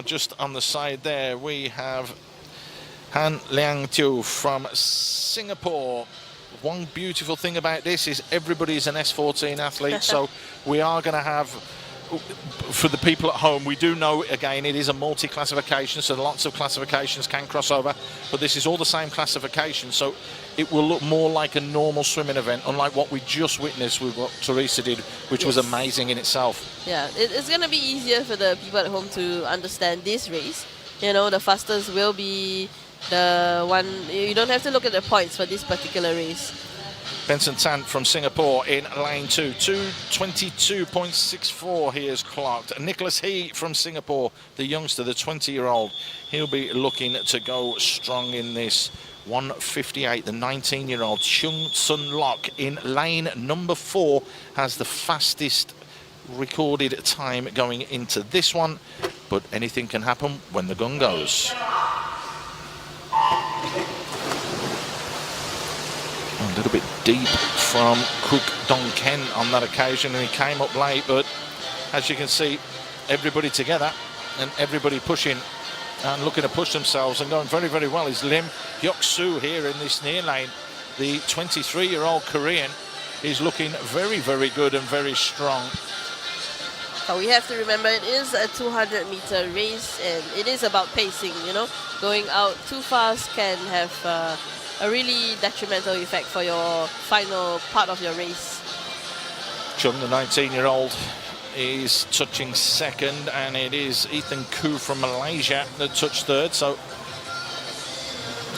Just on the side there, we have Han Liang Tiu from Singapore. One beautiful thing about this is everybody's an S14 athlete, so we are going to have, for the people at home, we do know, again, it is a multi-classification, so lots of classifications can cross over, but this is all the same classification, so it will look more like a normal swimming event, unlike what we just witnessed with what Teresa did, which was amazing in itself. Yeah, it's going to be easier for the people at home to understand this race. You know, the fastest will be the one, you don't have to look at the points for this particular race. Benson Tan from Singapore in lane 2, 2:22.64 he is clocked. Nicholas He from Singapore, the youngster, the 20-year-old, he'll be looking to go strong in this. 1:58, the 19-year-old Tsun Lok in lane number 4 has the fastest recorded time going into this one, but anything can happen when the gun goes. A little bit deep from Kook Dong Ken on that occasion, and he came up late, but as you can see, everybody together and everybody pushing and looking to push themselves and going very, very well is Lim Hyok Soo here in this near lane. The 23-year-old Korean is looking very, very good and very strong. But we have to remember it is a 200-meter race, and it is about pacing, you know. Going out too fast can have a really detrimental effect for your final part of your race. Chung, the 19-year-old, is touching second, and it is Ethan Koo from Malaysia that touched third. So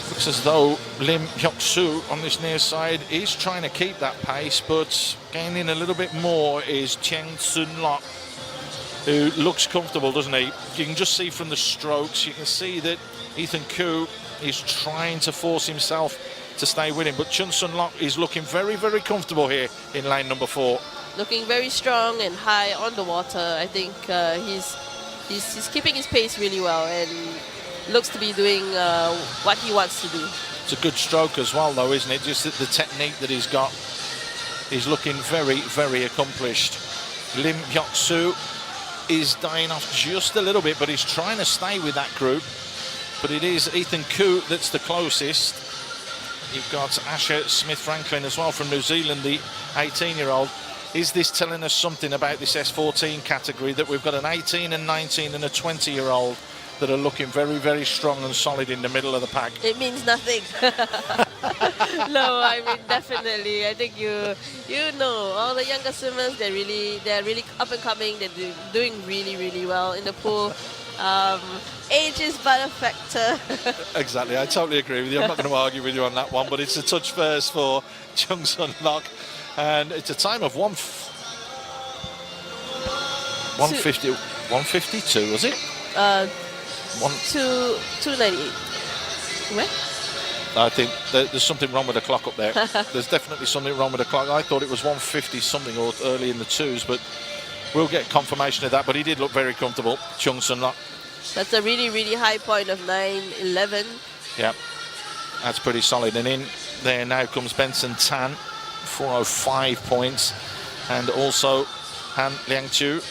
looks as though Lim Hyok Soo on this near side is trying to keep that pace, but gaining a little bit more is Tsun Lok, who looks comfortable, doesn't he? You can just see from the strokes, you can see that Ethan Koo is trying to force himself to stay with him, but Tsun Lok is looking very, very comfortable here in lane number 4. Looking very strong and high on the water. I think he's keeping his pace really well and looks to be doing what he wants to do. It's a good stroke as well, though, isn't it? Just the technique that he's got. He's looking very, very accomplished. Lim Hyok Soo is dying off just a little bit, but he's trying to stay with that group. But it is Ethan Koo that's the closest. You've got Asher Smith-Franklin as well from New Zealand, the 18-year-old. Is this telling us something about this S14 category, that we've got an 18 and 19 and a 20-year-old that are looking very, very strong and solid in the middle of the pack? It means nothing. No, I mean, definitely. I think you know, all the younger swimmers, they're really up and coming. They're doing really, really well in the pool. Age is but a factor. Exactly, I totally agree with you. I'm not going to argue with you on that one, but it's a touch first for Tsun Lok, and it's a time of 1:52, was it? 2:98. Where? I think there's something wrong with the clock up there. There's definitely something wrong with the clock. I thought it was 1:50 something or early in the 2s, but we'll get confirmation of that. But he did look very comfortable, Tsun Lok. That's a really, really high point of 9:11. Yeah, that's pretty solid. And in there now comes Benson Tan, 405 points, and also Han Liang Tiu.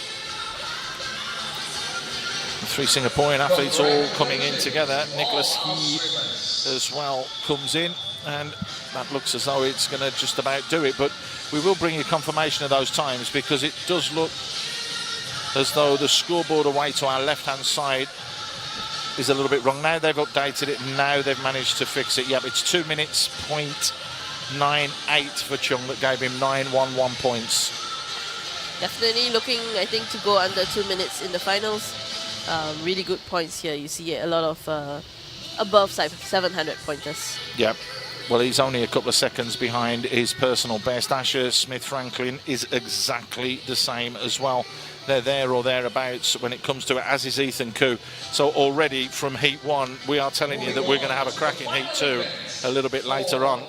The 3 Singaporean athletes all coming in together. Nicholas He as well comes in, and that looks as though it's going to just about do it. But we will bring you confirmation of those times, because it does look as though the scoreboard away to our left-hand side is a little bit wrong. Now they've updated it, and now they've managed to fix it. Yep, it's 2 minutes, 0.98 for Chung that gave him 911 points. Definitely looking, I think, to go under 2 minutes in the finals. Really good points here. You see a lot of above 700 pointers. Yep. Well, he's only a couple of seconds behind his personal best. Asher Smith-Franklin is exactly the same as well. They're there or thereabouts when it comes to it, as is Ethan Koo. So already from Heat 1, we are telling you that we're going to have a crack in Heat 2 a little bit later on.